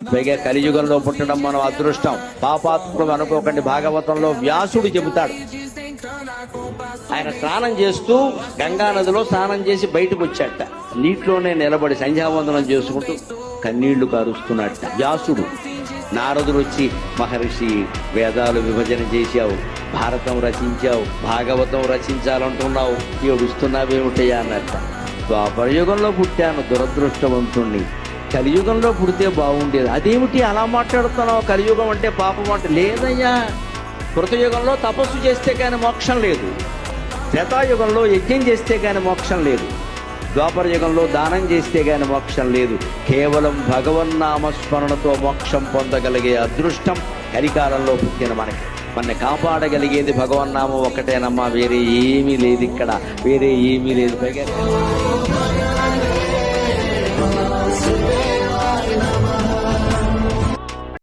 పైగా కలియుగంలో పుట్టడం మనం అదృష్టం. పాపాత్మకం అనుకోకండి. భాగవతంలో వ్యాసుడు చెబుతాడు, ఆయన స్నానం చేస్తూ గంగా నదిలో స్నానం చేసి బయటకు వచ్చాట. నీటిలోనే నిలబడి సంధ్యావందనం చేసుకుంటూ కన్నీళ్లు కారుస్తున్నట్ట వ్యాసుడు. నారదుడు వచ్చి, మహర్షి వేదాలు విభజన చేశావు, భారతం రచించావు, భాగవతం రచించాలంటున్నావు, ఏడుస్తున్నావేమిటయ్యా అన్నట్ట. ద్వాపరయుగంలో పుట్టాను, దురదృష్టవంతుణ్ణి, కలియుగంలో పుడితే బాగుండేది. అదేమిటి అలా మాట్లాడుతున్నావు, కలియుగం అంటే పాపం అంటే? లేదయ్యా, కృతయుగంలో తపస్సు చేస్తే కానీ మోక్షం లేదు, త్రేతాయుగంలో యజ్ఞం చేస్తే కానీ మోక్షం లేదు, ద్వాపర యుగంలో దానం చేస్తే గాని మోక్షం లేదు. కేవలం భగవన్నామస్మరణతో మోక్షం పొందగలిగే అదృష్టం కలికాలంలో పుట్టిన మనకి. మన కాపాడగలిగేది భగవన్నామం ఒకటేనమ్మా, వేరే ఏమీ లేదు ఇక్కడ, వేరే ఏమీ లేదు. పైగా